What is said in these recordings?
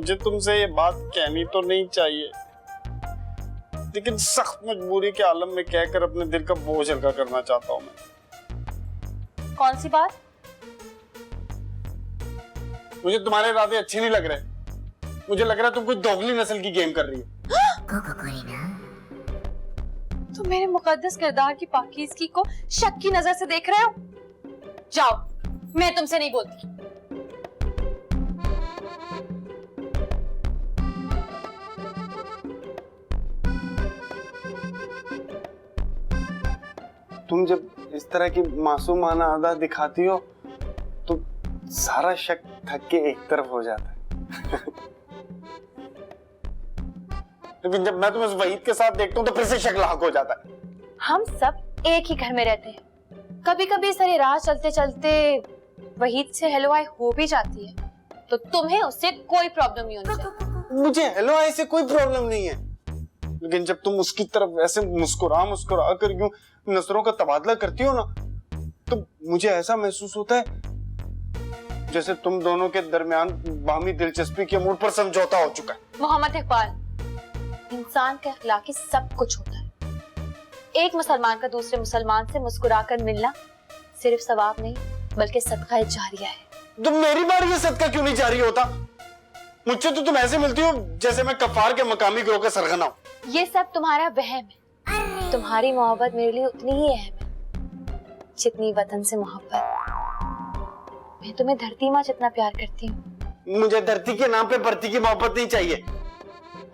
मुझे तुमसे ये बात कहनी तो नहीं चाहिए, लेकिन सख्त मजबूरी के आलम में कहकर अपने दिल का बोझ हल्का करना चाहता हूँ मैं। कौन सी बात? मुझे तुम्हारे इरादे अच्छे नहीं लग रहे। मुझे लग रहा है तुम कोई दोगली नस्ल की गेम कर रही हो। तुम मेरे मुकद्दस किरदार की पाकीज़गी को शक की नजर से देख रहे हो? जाओ, मैं तुमसे नहीं बोलती। तुम जब इस तरह की मासूमाना अदा दिखाती हो तो सारा शक थक के एक तरफ हो जाता है। लेकिन जब मैं तुम्हें वहीद के साथ देखता हूँ तो फिर से शक लाख हो जाता है। हम सब एक ही घर में रहते हैं। कभी कभी सारी राह चलते चलते वहीद से हेलो हाय हो भी जाती है, तो तुम्हें उससे कोई प्रॉब्लम नहीं होनी चाहिए। मुझे हेलो हाय से कोई प्रॉब्लम नहीं है, लेकिन जब तुम उसकी तरफ ऐसे मुस्कुरा मुस्कुरा कर यूं नजरों का तबादला करती हो ना, तो मुझे ऐसा महसूस होता है जैसे तुम दोनों के दरमियान बाहमी दिलचस्पी के मूड पर समझौता हो चुका है। मोहम्मद इकबाल, इंसान का अखलाकी सब कुछ होता है। एक मुसलमान का दूसरे मुसलमान से मुस्कुराकर मिलना सिर्फ सवाब नहीं बल्कि सदका जारिया है। तो मेरी बार ये सदका क्यों नहीं जारी होता? मुझसे तो तुम ऐसे मिलती हो जैसे मैं कफार के मकामी ग्रोह का सरगना हूं। ये सब तुम्हारा वहम है। तुम्हारी मोहब्बत मेरे लिए उतनी ही अहम है जितनी वतन से मोहब्बत। मैं तुम्हें धरती माँ जितना प्यार करती हूँ। मुझे धरती के नाम पे भर्ती की मोहब्बत नहीं चाहिए,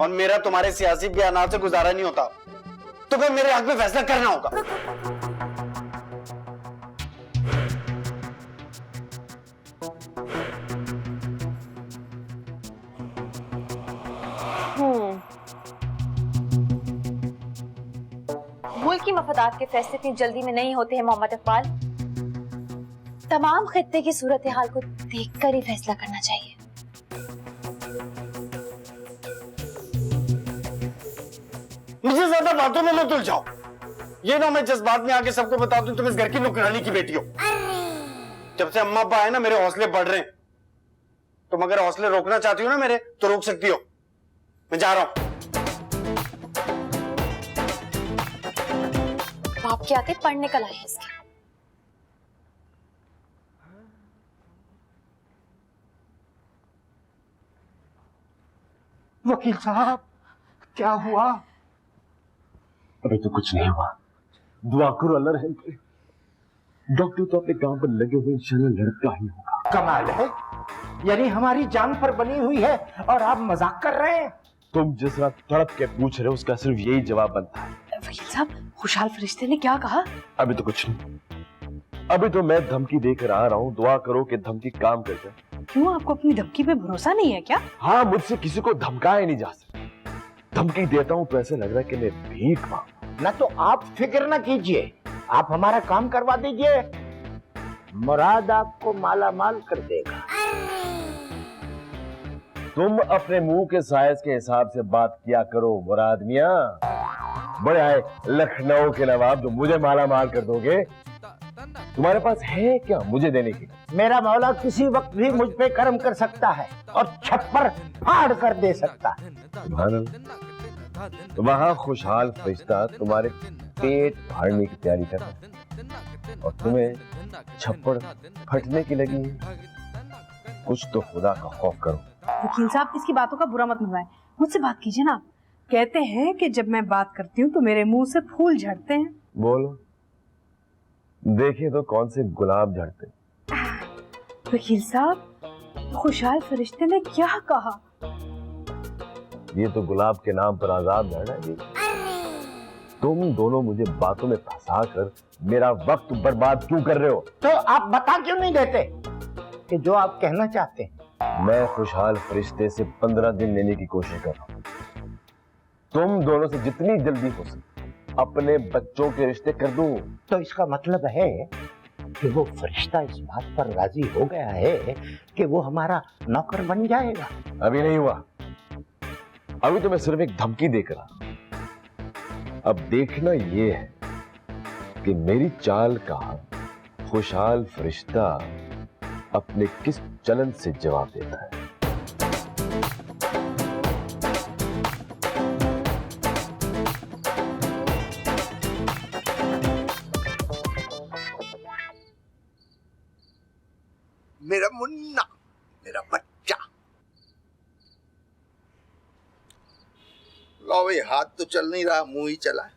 और मेरा तुम्हारे सियासी बयानात से गुजारा नहीं होता। तुम्हें मेरे हक में फैसला करना होगा। मुल्क की मफादात के फैसले इतनी जल्दी में नहीं होते हैं मोहम्मद इकबाल। तमाम खित्ते की सूरत हाल को देखकर ही फैसला करना चाहिए। मुझे ज्यादा बातों में मत उलझाओ। ये ना मैं जज्बात में आके सबको बता दूं तुम इस घर की नौकरानी की बेटी हो। जब से अम्मा अब्बा है ना, मेरे हौसले बढ़ रहे हैं। तुम अगर हौसले रोकना चाहती हो ना मेरे, तो रोक सकती हो। मैं जा रहा हूं। बाप के आते पढ़ने का लाए इसके। वकील साहब, क्या हुआ? अभी तो कुछ नहीं हुआ। दुआ करो अल्लाह रहम करे। डॉक्टर तो अपने काम पर लगे हुए, इंशाल्लाह लड़का ही होगा। कमाल है, यानी हमारी जान पर बनी हुई है और आप मजाक कर रहे हैं। तुम जिस तरह तड़प के पूछ रहे हो उसका सिर्फ यही जवाब बनता है। वकील साहब, खुशहाल फरिश्ते ने क्या कहा? अभी तो कुछ नहीं। अभी तो मैं धमकी देकर आ रहा हूँ। दुआ करो कि धमकी काम कर जाए। क्यों, आपको अपनी धमकी पे भरोसा नहीं है क्या? हाँ, मुझसे किसी को धमकाया नहीं जा सकता। धमकी देता हूँ तो ऐसे लग रहा है कि मैं भीख मांगू। ना तो आप फिक्र ना कीजिए, आप हमारा काम करवा दीजिए, मुराद आपको माला माल कर देगा। तुम अपने मुंह के साइज के हिसाब से बात किया करो मुराद मियां। बड़े आए लखनऊ के नवाब जो मुझे माला माल कर दोगे। तुम्हारे पास है क्या मुझे देने की? मेरा मौला किसी वक्त भी मुझ पे कर्म कर सकता है और छप्पर फाड़ कर दे सकता है। तो वहां खुशहाल फरिश्ता तुम्हारे पेट फाड़ने की तैयारी कर रहा है और तुम्हें छप्पड़ फटने की लगी है। कुछ तो खुदा का खौफ करो। वकील साहब, इसकी बातों का बुरा मत मनवाएं, मुझसे बात कीजिए ना। कहते हैं कि जब मैं बात करती हूँ तो मेरे मुंह से फूल झड़ते हैं। बोलो, देखिए तो कौन से गुलाब झड़ते। वकील साहब, खुशहाल फरिश्ते ने क्या कहा? ये तो गुलाब के नाम पर आजाद है ना जी। तुम दोनों मुझे बातों में फंसा कर मेरा वक्त बर्बाद क्यों कर रहे हो? तो आप बता क्यों नहीं देते कि जो आप कहना चाहते हैं? मैं खुशहाल फरिश्ते से 15 दिन लेने की कोशिश कर रहा हूँ। तुम दोनों से जितनी जल्दी हो सके अपने बच्चों के रिश्ते कर दूं। तो इसका मतलब है कि वो फरिश्ता इस बात पर राजी हो गया है कि वो हमारा नौकर बन जाएगा। अभी नहीं हुआ, अभी तो मैं सिर्फ एक धमकी देकर रहा। अब देखना ये है कि मेरी चाल का खुशहाल फरिश्ता अपने किस चलन से जवाब देता है। मेरा मुन्ना, मेरा बच्चा। लो भाई, हाथ तो चल नहीं रहा, मुंह ही चला है।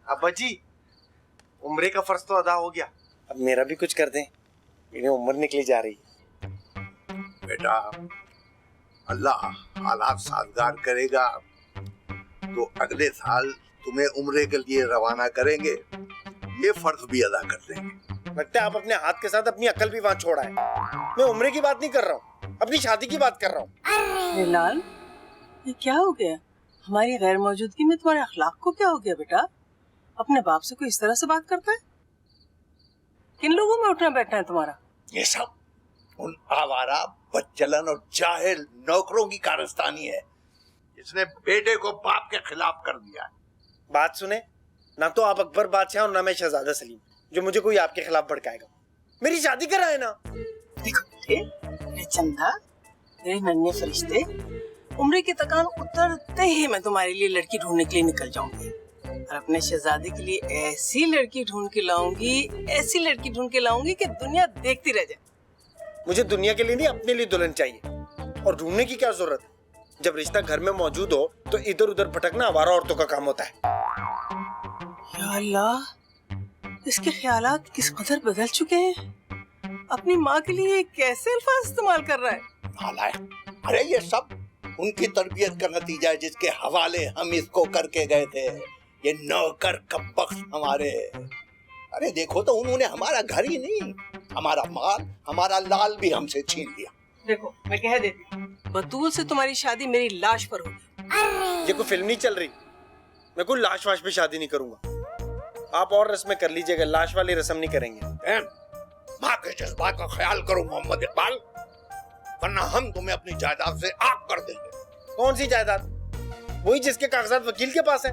अब्बा जी, उम्रे का फर्ज तो अदा हो गया, अब मेरा भी कुछ कर दें, मेरी उम्र निकली जा रही है। बेटा, अल्लाह हालात साजगार करेगा तो अगले साल तुम्हें उम्रे के लिए रवाना करेंगे, ये फर्ज भी अदा कर देंगे। लगता है आप अपने हाथ के साथ अपनी अकल भी वहाँ छोड़ा है। मैं उम्रे की बात नहीं कर रहा हूँ, अपनी शादी की बात कर रहा हूँ। लाल, ये क्या हो गया? हमारी गैर मौजूदगी में तुम्हारे अखलाक को क्या हो गया बेटा? अपने बाप से कोई इस तरह से बात करता है? किन लोगों में उठना बैठना है तुम्हारा? ये सब उन आवारा, बदचलन और जाहिल नौकरों की कारस्तानी है, जिसने बेटे को बाप के खिलाफ कर दिया है। बात सुने, ना तो आप अकबर बादशाह और ना मैं शहजादा सलीम, जो मुझे कोई आपके खिलाफ भड़काएगा। मेरी शादी कराए ना। देखो बेटे, मेरे चंदा, मेरे नन्हे फरिश्ते, उम्र की तकान उतरते ही मैं तुम्हारे लिए लड़की ढूंढने के लिए निकल जाऊंगी और अपने शहजादे के लिए ऐसी लड़की ढूंढ के लाऊंगी, ऐसी लड़की ढूंढ के लाऊंगी कि दुनिया देखती रह जाए। मुझे दुनिया के लिए नहीं, अपने लिए दुल्हन चाहिए। और ढूंढने की क्या जरूरत है? जब रिश्ता घर में मौजूद हो तो इधर उधर भटकना आवारा औरतों का काम होता है। या अल्लाह, इसके ख्यालात किस कदर बदल चुके हैं। अपनी माँ के लिए कैसे अल्फाज इस्तेमाल कर रहा है। नालायक। अरे ये सब उनकी तरबियत का नतीजा है, जिसके हवाले हम इसको करके गए थे। ये नौकर कब्बख्त हमारे। अरे देखो तो, उन्होंने हमारा घर ही नहीं, हमारा माल, हमारा लाल भी हमसे छीन लिया। देखो, मैं कह देती हूँ, बतूल से तुम्हारी शादी मेरी लाश पर होगी। ये कोई फिल्म नहीं चल रही। मैं कोई लाश वाश पे शादी नहीं करूंगा। आप और रस्में कर लीजिएगा, लाश वाली रस्म नहीं करेंगे। माँ के जज्बात का ख्याल करो मोहम्मद इकबाल, वरना हम तुम्हें अपनी जायदाद से आग कर देंगे। कौन सी जायदाद? वही जिसके कागजात वकील के पास है।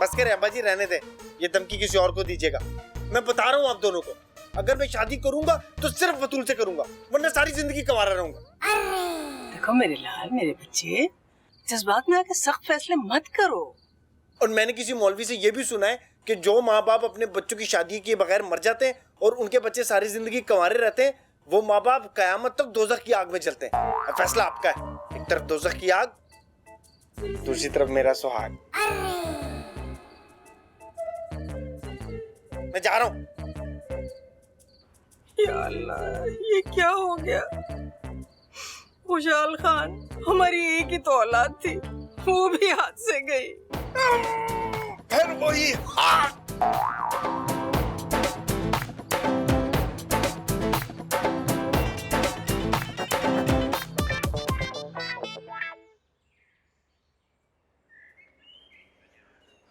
बस करे अब्बा जी, रहने दे, ये धमकी किसी और को दीजिएगा। मैं बता रहा हूँ आप दोनों को, अगर मैं शादी करूंगा तो सिर्फ बतूल से करूंगा, वरना सारी जिंदगी कंवारा रहूंगा। देखो मेरे लाल, मेरे बच्चे, जज्बात में आके सख्त फैसले मत करो। और मैंने किसी मौलवी से ये भी सुना है कि जो माँ बाप अपने बच्चों की शादी किए बगैर मर जाते हैं और उनके बच्चे सारी जिंदगी कंवारे रहते हैं, वो माँ बाप कयामत तक दोज़ख की आग में जलते हैं। अब फैसला आपका है, एक तरफ दोज़ख की आग, दूसरी तरफ मेरा सुहाग। मैं जा रहा हूँ। या अल्लाह, ये क्या हो गया? खुशहाल खान, हमारी एक ही तो औलाद थी, वो भी हाथ से गई। फिर वही हाथ।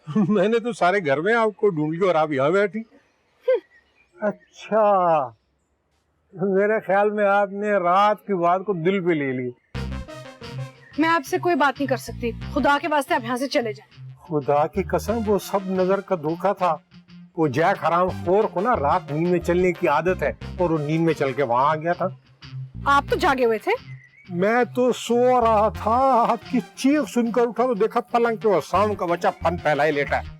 मैंने तो सारे घर में आपको ढूंढ लिया और आप यहाँ बैठी। अच्छा, मेरे ख्याल में आपने रात की बात को दिल पे ले ली। मैं आपसे कोई बात नहीं कर सकती, खुदा के वास्ते आप यहाँ से चले जाएं। खुदा की कसम, वो सब नजर का धोखा था। वो जैक हरामखोर को ना रात नींद में चलने की आदत है, और वो नींद में चल के वहाँ आ गया था। आप तो जागे हुए थे। मैं तो सो रहा था, आपकी चीख सुनकर उठा तो देखा पलंग पे वो शाम का बच्चा फन फैलाए लेटा है।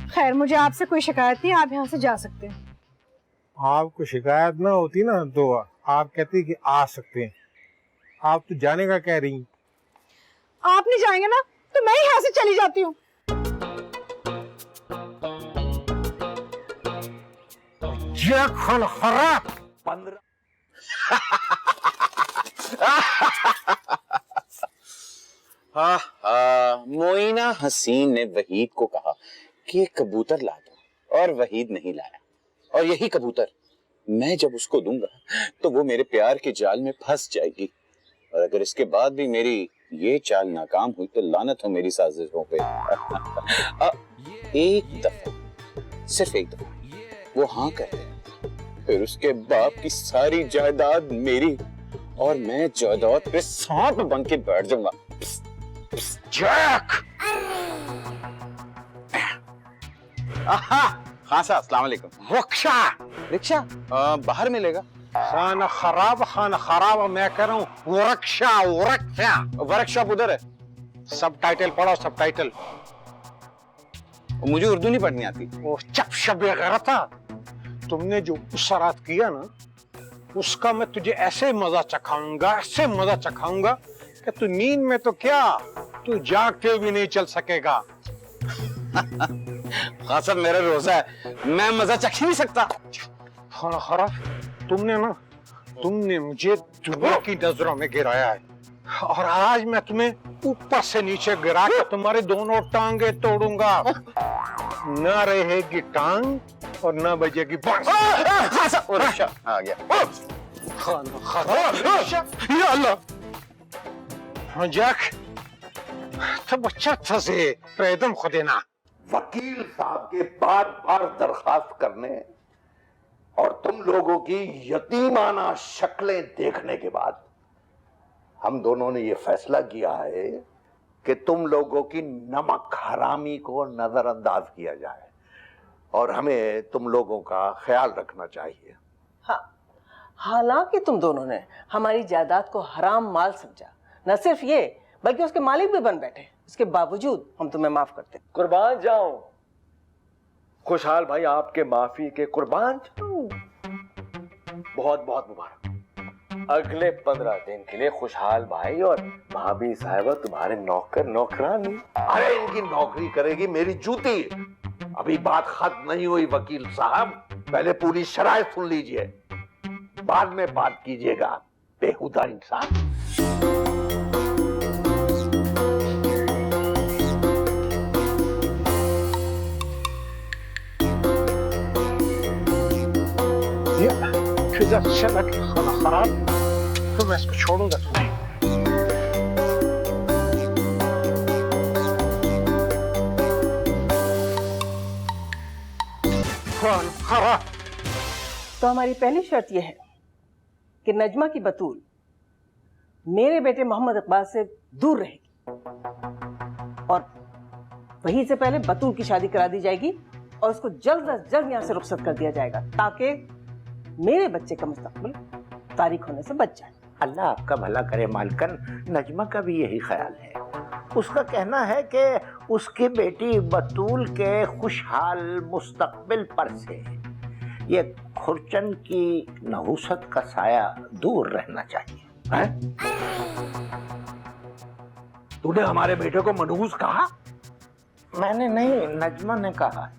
खैर, मुझे आपसे कोई शिकायत नहीं, आप यहाँ से जा सकते हैं। आपको शिकायत ना होती ना तो आप कहती कि आ सकते हैं। आप तो जाने का कह रही। आप नहीं जाएंगे ना तो मैं यहाँ से चली जाती हूँ। मोइना हसीन ने वहीद को कहा कि एक कबूतर ला दो, और वहीद नहीं लाया। और यही कबूतर मैं जब उसको दूंगा तो वो मेरे प्यार के जाल में फंस जाएगी, और अगर इसके बाद भी मेरी ये चाल नाकाम हुई तो लानत हो मेरी साजिशों पे। एक दफा, सिर्फ एक दफा वो हाँ कर दे, फिर उसके बाप की सारी जायदाद मेरी, और मैं जायदाद पे सांप बन के बैठ जाऊंगा। जैक! हाँ साहब, अस्सलाम वालेकुम। रिक्शा रिक्शा बाहर मिलेगा। खाना खराब, मैं कह रहा हूँ वर्कशॉप उधर है। सब टाइटल पढ़ो, सब टाइटल। मुझे उर्दू नहीं पढ़नी आती। वो चप शब गरता, तुमने जो उस रात किया ना, उसका मैं तुझे ऐसे मजा चखाऊंगा कि तू नींद में तो क्या, तू जाग के भी नहीं चल सकेगा। कासम मेरा रोजा है, मैं मजा चख ही नहीं सकता। खरा तुमने मुझे दुनिया की नजरों में गिराया है, और आज मैं तुम्हें ऊपर से नीचे गिरा के तुम्हारे दोनों टांगे तोड़ूंगा। न रहेगी टांग और न बजेगी बांस। आ गया। या अल्लाह, जैक तो बच्चा था से प्रेदम खुदेना। वकील साहब के बार बार दरखास्त करने और तुम लोगों की यतीमाना शक्लें देखने के बाद हम दोनों ने ये फैसला किया है कि तुम लोगों की नमक हरामी को नजरअंदाज किया जाए और हमें तुम लोगों का ख्याल रखना चाहिए। हाँ, हालांकि तुम दोनों ने हमारी जायदाद को हराम माल समझा, न सिर्फ ये बल्कि उसके मालिक भी बन बैठे, इसके बावजूद हम तुम्हें माफ करते। कुर्बान जाऊं खुशहाल भाई, आपके माफी के कुर्बान जाऊं। बहुत बहुत मुबारक। अगले 15 दिन के लिए खुशहाल भाई और भाभी साहिबा तुम्हारे नौकर नौकरानी। अरे इनकी नौकरी करेगी मेरी जूती। अभी बात खत्म नहीं हुई वकील साहब, पहले पूरी शराइत सुन लीजिए, बाद में बात कीजिएगा बेहुदा इंसान। फिजा चला के खाना खराब, तो मैं इसको छोड़ूंगा तुम्हें। खराब। तो हमारी पहली शर्त यह है कि नजमा की बतूल मेरे बेटे मोहम्मद इकबाल से दूर रहेगी, और वहीं से पहले बतूल की शादी करा दी जाएगी और उसको जल्द अज जल्द यहाँ से रुखसत कर दिया जाएगा, ताकि मेरे बच्चे का मुस्तकबिल तारीख होने से बच जाए। अल्लाह आपका भला करे मालकन, नजमा का भी यही ख्याल है। उसका कहना है कि उसकी बेटी बतूल के खुशहाल मुस्तकबिल पर से ये खुरचन की नहुसत का साया दूर रहना चाहिए। है? तूने हमारे बेटे को मनहूस कहा? मैंने नहीं, नजमा ने कहा।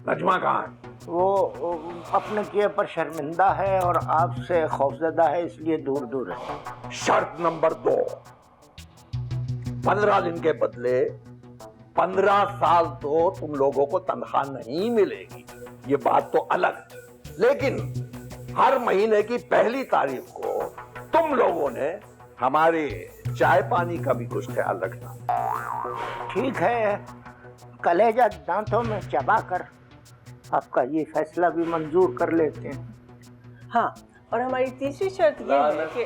नजमा कहा? वो अपने किए पर शर्मिंदा है और आपसे खौफजदा है, इसलिए दूर दूर है। शर्त नंबर 2, 15 दिन के बदले 15 साल तो तुम लोगों को तनख्वाह नहीं मिलेगी, ये बात तो अलग है, लेकिन हर महीने की पहली तारीख को तुम लोगों ने हमारे चाय पानी का भी कुछ ख्याल रखना। ठीक है, कलेजा दांतों में चबा कर आपका ये फैसला भी मंजूर कर लेते हैं। हाँ, और हमारी तीसरी शर्त ये है कि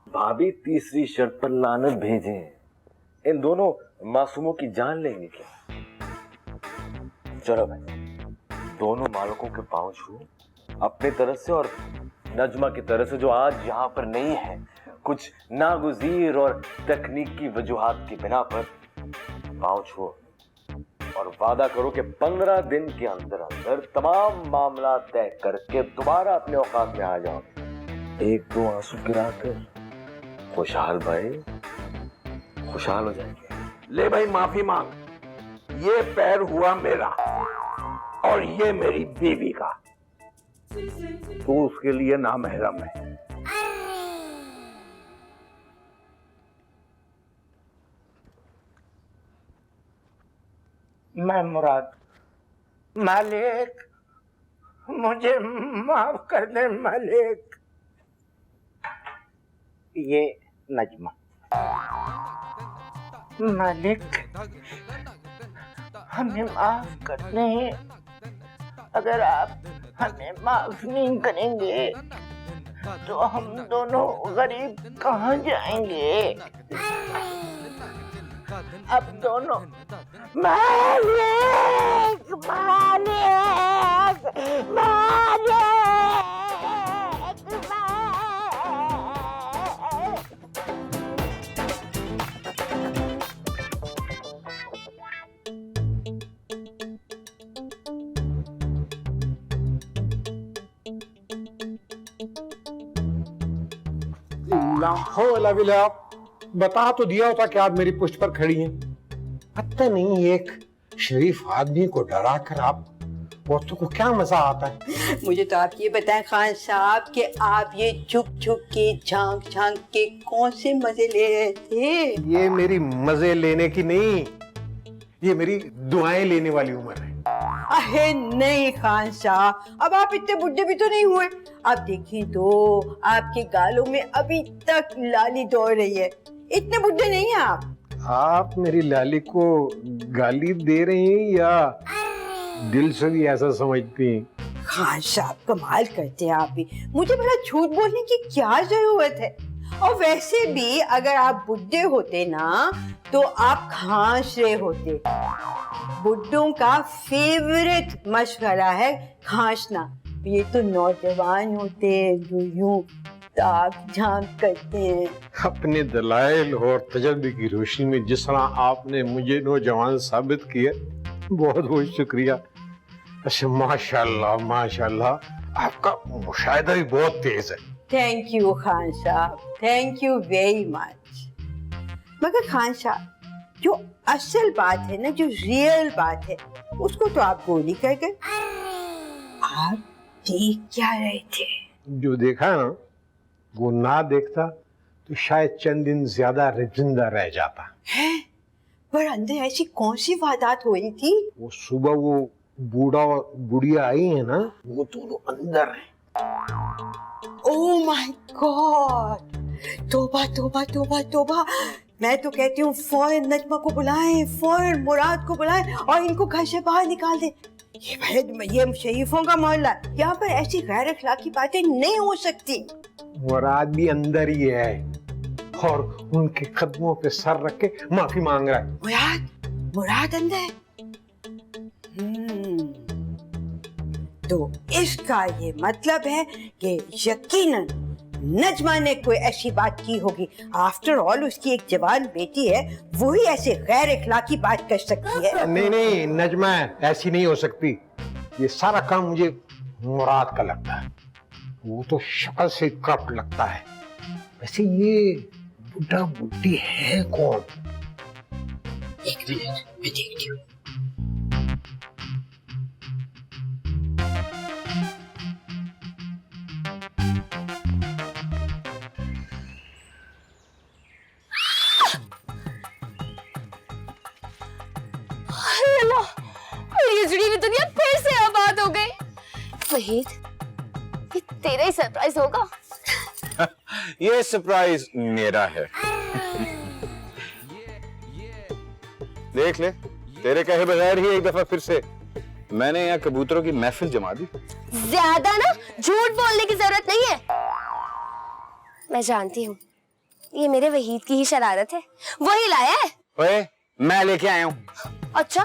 भाभी तीसरी शर्त पर लानत भेजें। इन दोनों मासूमों की जान लेंगे क्या? चलो भाई, दोनों मालिकों के पांव छू अपने तरफ से और नजमा की तरफ से, जो आज यहाँ पर नहीं है, कुछ नागुज़ीर और तकनीकी वजूहात की बिना पर पांव छू और वादा करो कि 15 दिन के अंदर अंदर तमाम मामला तय करके दोबारा अपने औकात में आ जाओ। एक दो आंसू गिराकर खुशहाल भाई खुशहाल हो जाएंगे। ले भाई माफी मांग, ये पैर हुआ मेरा और ये मेरी बीवी का, तू उसके लिए नामहरम है। मैं मुराद, मालिक मुझे माफ कर दे मालिक। ये नजमा। मालिक हमें माफ कर दें, अगर आप हमें माफ नहीं करेंगे तो हम दोनों गरीब कहाँ जाएंगे? अब दोनों मालिक मालिक मालिक लाहौल, बता तो दिया होता कि आप मेरी पुष्ट पर खड़ी हैं। पता नहीं एक शरीफ आदमी को डरा कर आप औरतों को क्या मजा आता है। मुझे तो आप ये बताएं खान साहब कि आप ये छुप छुप के झांक झांक के कौन से मजे ले रहे थे? ये मेरी मजे लेने की नहीं, ये मेरी दुआएं लेने वाली उम्र है। अरे नहीं खान साहब, अब आप इतने बुढ़े भी तो नहीं हुए। आप देखिए तो आपके गालों में अभी तक लाली दौड़ रही है, इतने बुढ़े नहीं हैं आप। आप मेरी लाली को गाली दे रही हैं या दिल से भी ऐसा समझती हैं? खान साहब कमाल करते हैं आप भी, मुझे बड़ा झूठ बोलने की क्या जरूरत है। और वैसे भी अगर आप बुढ़े होते ना तो आप खांस रहे होते। बुड्ढों का फेवरेट मशवरा है खांसना। ये तो नौजवान होते हैं जो यूं ताक झांक करते हैं। अपने दलाइल और तजर्बे की रोशनी में जिस तरह आपने मुझे नौजवान साबित किया, बहुत बहुत शुक्रिया। अच्छा माशाल्लाह माशाल्लाह, आपका मुशाहिदा भी बहुत तेज है। थैंक यू खान साहब, थैंक यू वेरी मच। मगर खान साहब, जो असल बात है ना, जो रियल बात है, उसको तो आप गोली कर गए। आप देख क्या रहे थे? जो देखा ना वो ना देखता तो शायद चंद दिन ज्यादा जिंदा रह जाता है। पर अंदर ऐसी कौन सी वारदात हो रही थी? वो सुबह वो बूढ़ा और बुढ़िया आई है ना, वो दोनों अंदर है। ओह माय गॉड, तौबा तौबा तौबा तौबा। मैं तो कहती हूँ फौरन नजमा को बुलाएं, फौरन मुराद को बुलाएं और इनको घर से बाहर निकाल दें। ये शरीफों का मोहल्ला, यहाँ पर ऐसी गैर अखलाकी बातें नहीं हो सकती। मुराद भी अंदर ही है और उनके कदमों पे सर रख के माफी मांग रहा है। मुराद अंदर? तो इसका ये मतलब है कि यकीनन नजमा ने कोई ऐसी बात की होगी। आफ्टर ऑल उसकी एक जवान बेटी है, वो ही ऐसे गैर इखलाकी बात कर सकती है। नहीं नहीं नजमा ऐसी नहीं हो सकती। ये सारा काम मुझे मुराद का लगता है, वो तो शक्ल से करप्ट लगता है। वैसे ये बुढ़ा बुढ़ी है कौन? एक मिनट मैं देखती हूँ। दुनिया फिर से आबाद हो गई। वहीद, ये तेरा ही सरप्राइज होगा। ये सरप्राइज मेरा है। देख ले, तेरे कहे बगैर ही एक दफा फिर से मैंने यहाँ कबूतरों की महफिल जमा दी। ज्यादा ना झूठ बोलने की जरूरत नहीं है। मैं जानती हूँ ये मेरे वहीद की ही शरारत है, वही लाया है। ओए, मैं लेके आया हूँ। अच्छा,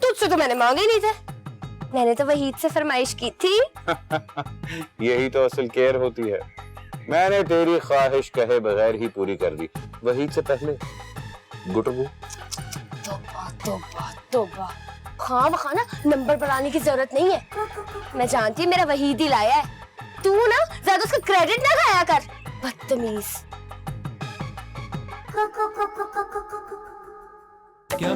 तुझसे तो मैंने मांगे नहीं थे, मैंने तो वहीद से फरमाइश की थी। यही तो असल केयर होती है। मैंने तेरी ख्वाहिश कहे बगैर ही पूरी कर दी, वहीद से पहले। गुटरगू। तौबा तौबा तौबा, खाना नंबर बढ़ाने की जरूरत नहीं है। मैं जानती हूँ मेरा वहीद ही लाया है। तू ना ज्यादा उसका क्रेडिट ना खाया कर, बदतमीज। क्या